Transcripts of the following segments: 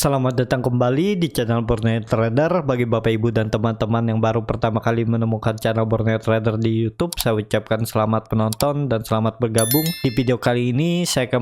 Selamat datang kembali di channel Borneo Trader. Bagi Bapak Ibu dan teman-teman yang baru pertama kali menemukan channel Borneo Trader di YouTube, saya ucapkan selamat menonton dan selamat bergabung. Di video kali ini saya akan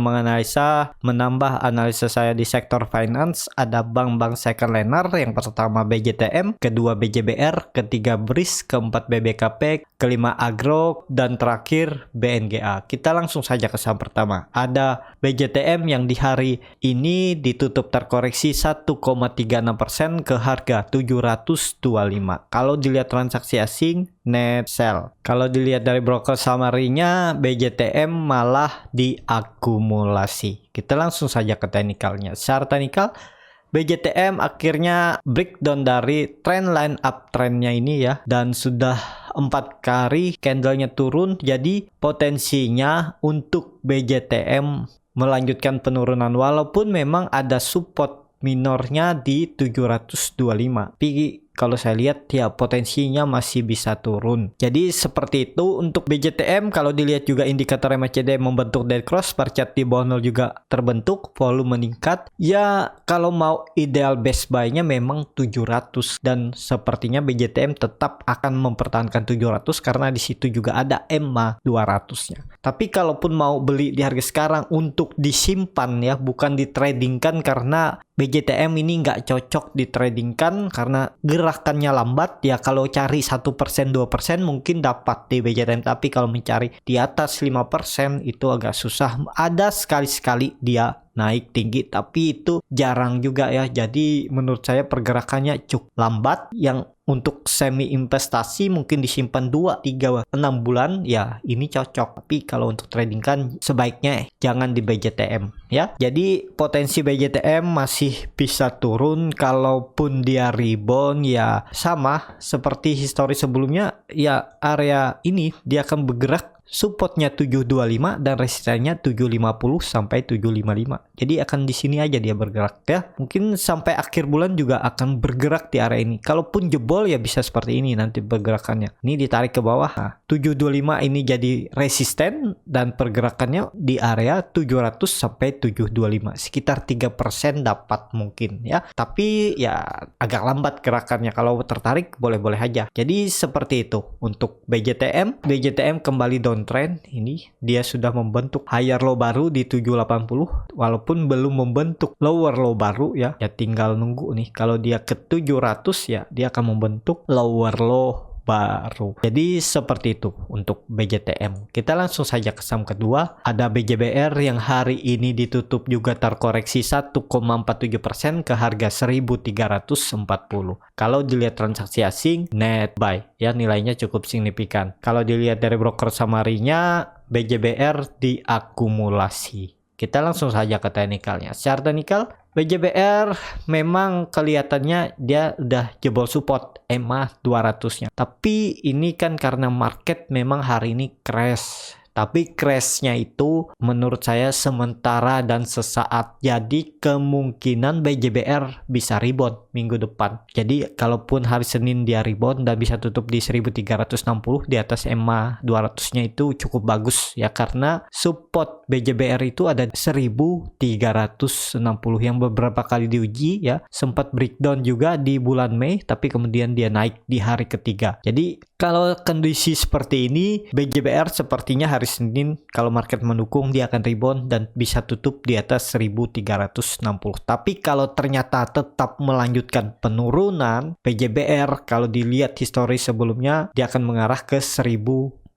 menambah analisa saya di sektor finance. Ada bank-bank second liner, yang pertama BJTM, kedua BJBR, ketiga BRIS, keempat BBKP, kelima Agro, dan terakhir BNGA. Kita langsung saja ke saham pertama. Ada BJTM yang di hari ini ditutup terkoreksi 1,36% ke harga 725. Kalau dilihat transaksi asing, net sell. Kalau dilihat dari broker summary-nya, BJTM malah diakumulasi. Kita langsung saja ke teknikalnya. Secara teknikal, BJTM akhirnya breakdown dari trend line uptrendnya ini ya, dan sudah 4 kali candlenya turun. Jadi potensinya untuk BJTM melanjutkan penurunan, walaupun memang ada support minornya di 725. Tapi kalau saya lihat ya potensinya masih bisa turun. Jadi seperti itu untuk BJTM. Kalau dilihat juga indikator MACD membentuk dead cross, bar chart di bawah 0 juga terbentuk, volume meningkat. Ya kalau mau ideal best buy-nya memang 700, dan sepertinya BJTM tetap akan mempertahankan 700 karena di situ juga ada EMA 200-nya. Tapi kalaupun mau beli di harga sekarang untuk disimpan ya, bukan ditradingkan, karena BJTM ini nggak cocok ditradingkan karena gerakannya lambat ya. Kalau cari 1% 2% mungkin dapat di BJTM, tapi kalau mencari di atas 5% itu agak susah. Ada sekali-sekali dia naik tinggi, tapi itu jarang juga ya. Jadi menurut saya pergerakannya cukup lambat. Yang untuk semi investasi mungkin disimpan 2, 3, 6 bulan ya, ini cocok. Tapi kalau untuk trading kan sebaiknya jangan di BJTM ya. Jadi potensi BJTM masih bisa turun. Kalaupun dia rebound ya sama seperti histori sebelumnya ya, area ini dia akan bergerak. Supportnya 725 dan resistennya 750 sampai 755. Jadi akan di sini aja dia bergerak ya. Mungkin sampai akhir bulan juga akan bergerak di area ini. Kalaupun jebol ya bisa seperti ini nanti pergerakannya. Ini ditarik ke bawah. Nah, 725 ini jadi resisten dan pergerakannya di area 700 sampai 725. Sekitar 3% dapat mungkin ya. Tapi ya agak lambat gerakannya. Kalau tertarik boleh-boleh aja. Jadi seperti itu untuk BJTM. BJTM kembali downtrend. Ini dia sudah membentuk higher low baru di 780, walaupun belum membentuk lower low baru ya. Ya tinggal nunggu nih. Kalau dia ke 700 ya dia akan membentuk lower low baru. Jadi seperti itu untuk BJTM. Kita langsung saja ke saham kedua. Ada BJBR yang hari ini ditutup juga terkoreksi 1,47% ke harga 1340. Kalau dilihat transaksi asing, net buy ya, nilainya cukup signifikan. Kalau dilihat dari broker summary-nya, BJBR diakumulasi. Kita langsung saja ke teknikalnya. Secara teknikal, BJBR memang kelihatannya dia udah jebol support EMA 200-nya. Tapi ini kan karena market memang hari ini crash. Tapi crashnya itu menurut saya sementara dan sesaat. Jadi kemungkinan BJBR bisa rebound minggu depan. Jadi kalaupun hari Senin dia rebound dan bisa tutup di 1360 di atas EMA 200-nya itu cukup bagus ya. Karena support BJBR itu ada 1360 yang beberapa kali diuji ya. Sempat breakdown juga di bulan Mei, tapi kemudian dia naik di hari ketiga. Jadi kalau kondisi seperti ini, BJBR sepertinya hari Senin kalau market mendukung dia akan rebound dan bisa tutup di atas 1360. Tapi kalau ternyata tetap melanjutkan penurunan, BJBR kalau dilihat histori sebelumnya dia akan mengarah ke 1280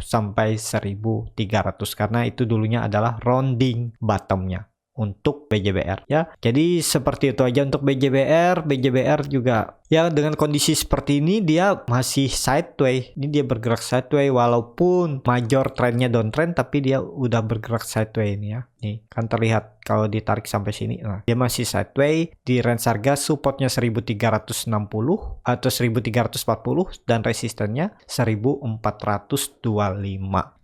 sampai 1300, karena itu dulunya adalah rounding bottomnya untuk BJBR ya. Jadi seperti itu aja untuk BJBR. BJBR juga ya dengan kondisi seperti ini dia masih sideways. Ini dia bergerak sideways walaupun major trennya downtrend, tapi dia udah bergerak sideways ini ya. Nih kan terlihat kalau ditarik sampai sini. Nah, dia masih sideways di range harga supportnya 1360 atau 1340 dan resistennya 1425.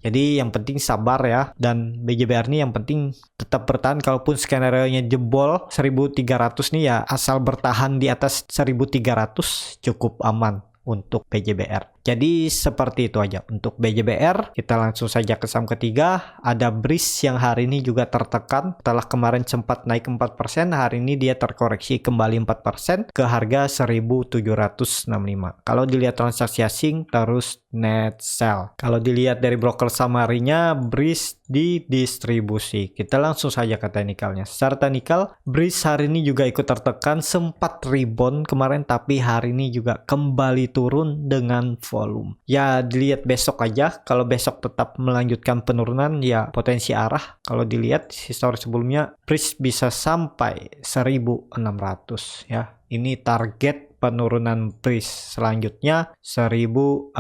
Jadi yang penting sabar ya, dan BJBR ini yang penting tetap bertahan. Kalaupun skenario-nya jebol 1300 nih ya, asal bertahan di atas 1300 cukup aman untuk BJBR. Jadi seperti itu aja untuk BJBR. Kita langsung saja ke saham ketiga. Ada BRIS yang hari ini juga tertekan. Setelah kemarin sempat naik 4%, hari ini dia terkoreksi kembali 4% ke harga 1.765. Kalau dilihat transaksi asing terus net sell. Kalau dilihat dari broker summary-nya, BRIS didistribusi. Kita langsung saja ke teknikalnya. Secara teknikal, BRIS hari ini juga ikut tertekan, sempat rebound kemarin, tapi hari ini juga kembali turun dengan volume. Ya dilihat besok aja, kalau besok tetap melanjutkan penurunan ya potensi arah. Kalau dilihat histori sebelumnya BRIS bisa sampai 1.600 ya. Ini target penurunan BRIS selanjutnya 1.600.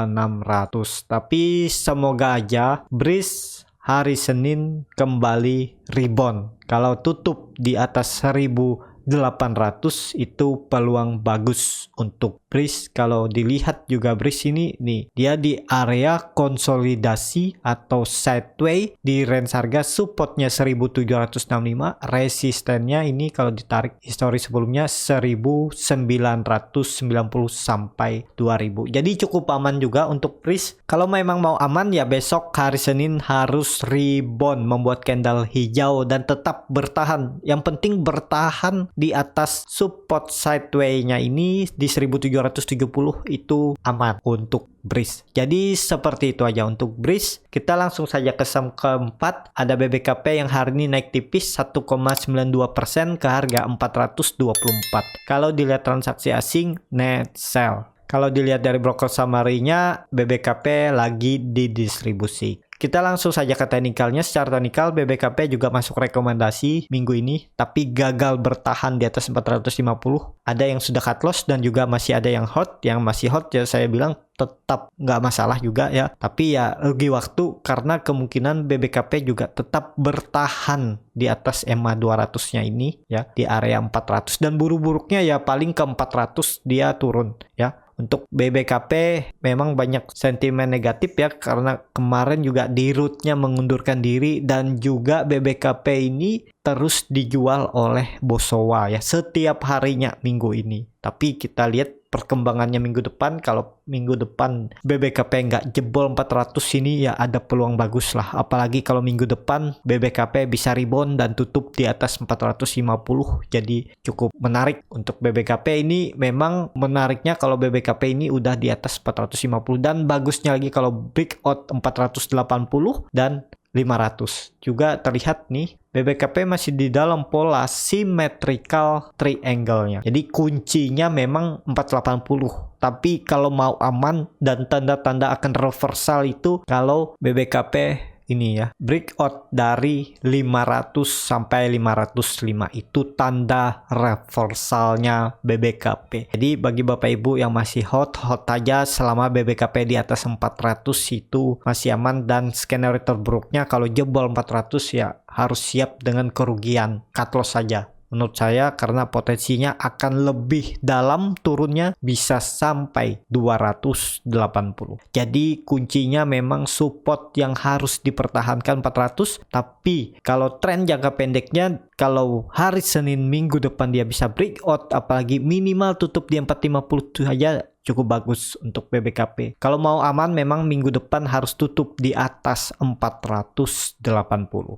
Tapi semoga aja BRIS hari Senin kembali rebound. Kalau tutup di atas 1.800 itu peluang bagus untuk BRIS. Kalau dilihat juga BRIS ini nih, dia di area konsolidasi atau sideways di range harga supportnya 1.765, resistennya ini kalau ditarik histori sebelumnya 1.990 sampai 2.000. Jadi cukup aman juga untuk BRIS. Kalau memang mau aman ya besok hari Senin harus rebound, membuat candle hijau dan tetap bertahan. Yang penting bertahan di atas support sideways-nya ini di 1.770 itu aman untuk BRIS. Jadi seperti itu aja untuk BRIS. Kita langsung saja ke saham keempat. Ada BBKP yang hari ini naik tipis 1,92% ke harga 424. Kalau dilihat transaksi asing net sell. Kalau dilihat dari broker summary-nya, BBKP lagi didistribusi. Kita langsung saja ke teknikalnya. Secara teknikal BBKP juga masuk rekomendasi minggu ini, tapi gagal bertahan di atas 450. Ada yang sudah cut loss dan juga masih ada yang hot. Yang masih hot ya saya bilang tetap nggak masalah juga ya. Tapi ya rugi waktu karena kemungkinan BBKP juga tetap bertahan di atas EMA 200-nya ini ya, di area 400. Dan buruk-buruknya ya paling ke 400 dia turun ya. Untuk BBKP memang banyak sentimen negatif ya, karena kemarin juga di rootnya mengundurkan diri dan juga BBKP ini terus dijual oleh Bosowa ya setiap harinya minggu ini. Tapi kita lihat perkembangannya minggu depan. Kalau minggu depan BBKP nggak jebol 400 ini ya ada peluang bagus lah. Apalagi kalau minggu depan BBKP bisa rebound dan tutup di atas 450. Jadi cukup menarik untuk BBKP ini. Memang menariknya kalau BBKP ini udah di atas 450 dan bagusnya lagi kalau breakout 480 dan 500. Juga terlihat nih BBKP masih di dalam pola symmetrical triangle-nya. Jadi kuncinya memang 480. Tapi kalau mau aman dan tanda-tanda akan reversal itu kalau BBKP ini ya breakout dari 500 sampai 505 itu tanda reversalnya BBKP. Jadi bagi Bapak Ibu yang masih hot aja selama BBKP di atas 400 itu masih aman. Dan skenario terburuknya kalau jebol 400 ya harus siap dengan kerugian, cut loss saja menurut saya, karena potensinya akan lebih dalam turunnya, bisa sampai 280. Jadi kuncinya memang support yang harus dipertahankan 400. Tapi kalau tren jangka pendeknya, kalau hari Senin minggu depan dia bisa breakout, apalagi minimal tutup di 450 aja cukup bagus untuk BBKP. Kalau mau aman memang minggu depan harus tutup di atas 480.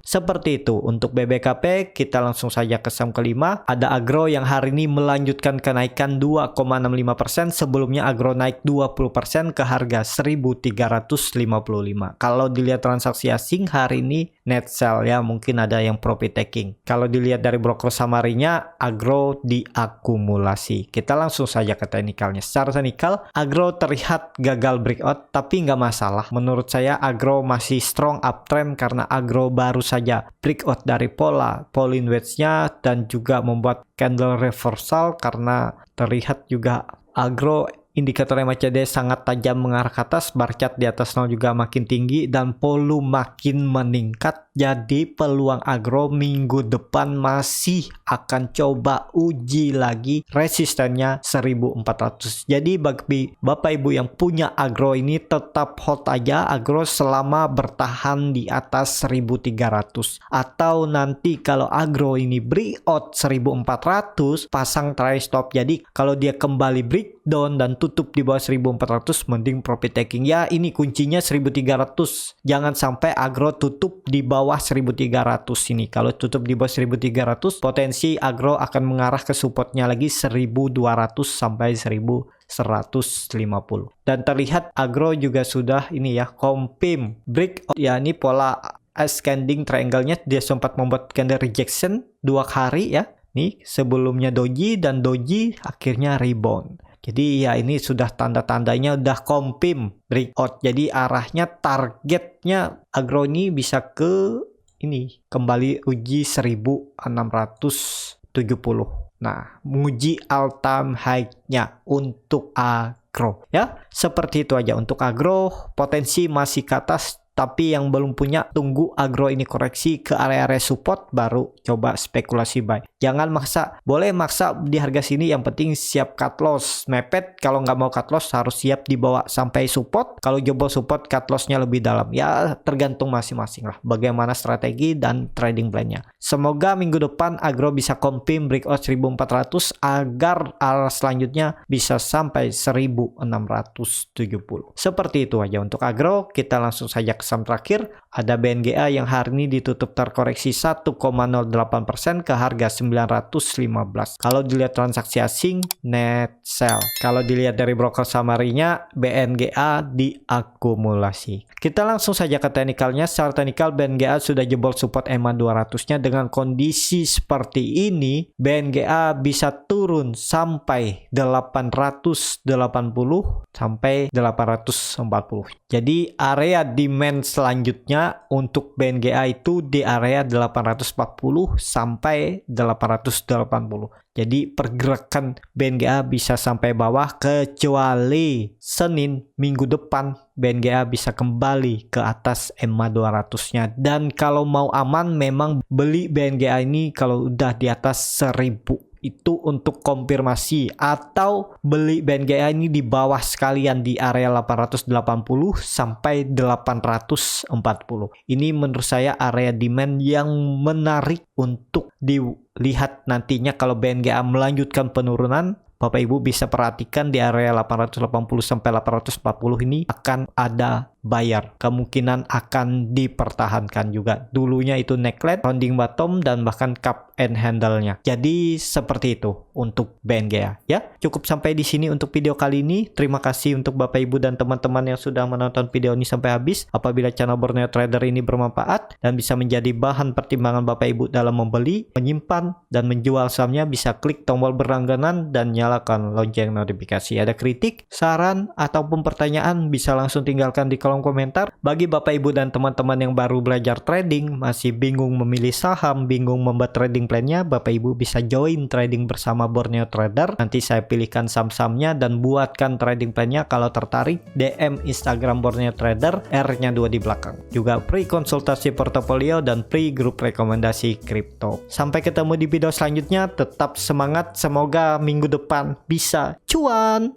Seperti itu untuk BBKP. Kita langsung saja ke saham kelima. Ada Agro yang hari ini melanjutkan kenaikan 2,65%. Sebelumnya Agro naik 20% ke harga 1.355. Kalau dilihat transaksi asing hari ini net sell ya, mungkin ada yang profit taking. Kalau dilihat dari broker summary-nya, Agro diakumulasi. Kita langsung saja ke teknikalnya. Secara teknikal Agro terlihat gagal breakout, tapi nggak masalah. Menurut saya Agro masih strong uptrend karena Agro baru saja breakout dari pola Pauline wedge-nya dan juga membuat candle reversal karena terlihat juga Agro indikator MACD sangat tajam mengarah ke atas, bar chart di atas 0 juga makin tinggi dan volume makin meningkat. Jadi peluang agro minggu depan masih akan coba uji lagi resistennya 1400. Jadi bagi Bapak Ibu yang punya agro ini tetap hold aja agro selama bertahan di atas 1300. Atau nanti kalau agro ini breakout 1400 pasang try stop. Jadi kalau dia kembali breakdown dan tutup di bawah 1400 mending profit taking. Ya ini kuncinya 1300. Jangan sampai agro tutup di bawah 1300 ini. Kalau tutup di bawah 1300 potensi agro akan mengarah ke supportnya lagi 1200 sampai 1150. Dan terlihat agro juga sudah ini ya confirm breakout ya, ini pola ascending triangle-nya dia sempat membuat candle rejection 2 hari ya. Nih sebelumnya doji dan doji akhirnya rebound. Jadi ya ini sudah tanda-tandanya udah confirm breakout. Jadi arahnya targetnya agro ini bisa ke ini kembali uji 1670. Nah, menguji all time high-nya untuk agro ya. Seperti itu aja untuk agro, potensi masih ke atas. Tapi yang belum punya tunggu agro ini koreksi ke area-area support baru coba spekulasi buy. Jangan maksa, boleh maksa di harga sini yang penting siap cut loss. Mepet kalau nggak mau cut loss harus siap dibawa sampai support. Kalau jebol support cut lossnya lebih dalam. Ya tergantung masing-masing lah bagaimana strategi dan trading plan-nya. Semoga minggu depan agro bisa confirm breakout 1400 agar arah selanjutnya bisa sampai 1670. Seperti itu aja untuk agro. Kita langsung saja saham terakhir ada BNGA yang hari ini ditutup terkoreksi 1,08% ke harga 915. Kalau dilihat transaksi asing net sell. Kalau dilihat dari broker summary-nya BNGA diakumulasi. Kita langsung saja ke teknikalnya. Secara teknikal BNGA sudah jebol support EMA 200-nya. Dengan kondisi seperti ini BNGA bisa turun sampai 880 sampai 840. Jadi area demand selanjutnya untuk BNGA itu di area 840 sampai 880. Jadi pergerakan BNGA bisa sampai bawah kecuali Senin minggu depan BNGA bisa kembali ke atas EMA 200-nya. Dan kalau mau aman memang beli BNGA ini kalau udah di atas 1000. Itu untuk konfirmasi, atau beli BNGA ini di bawah sekalian di area 880 sampai 840. Ini menurut saya area demand yang menarik untuk dilihat nantinya. Kalau BNGA melanjutkan penurunan, Bapak Ibu bisa perhatikan di area 880 sampai 840 ini akan ada buyer, kemungkinan akan dipertahankan juga. Dulunya itu neckline, rounding bottom, dan bahkan cup and handle-nya. Jadi seperti itu untuk BNGA ya. Cukup sampai di sini untuk video kali ini. Terima kasih untuk Bapak Ibu dan teman-teman yang sudah menonton video ini sampai habis. Apabila channel Borneo Trader ini bermanfaat dan bisa menjadi bahan pertimbangan Bapak Ibu dalam membeli, menyimpan, dan menjual sahamnya, bisa klik tombol berlangganan dan nyalakan lonceng notifikasi. Ada kritik, saran, ataupun pertanyaan bisa langsung tinggalkan di kolom komentar. Bagi Bapak Ibu dan teman-teman yang baru belajar trading, masih bingung memilih saham, bingung membuat trading plan-nya, Bapak Ibu bisa join trading bersama Borneo Trader. Nanti saya pilihkan saham-sahamnya dan buatkan trading plan-nya. Kalau tertarik, DM Instagram Borneo Trader, R-nya 2 di belakang. Juga free konsultasi portofolio dan free grup rekomendasi kripto. Sampai ketemu di video selanjutnya, tetap semangat, semoga minggu depan bisa cuan.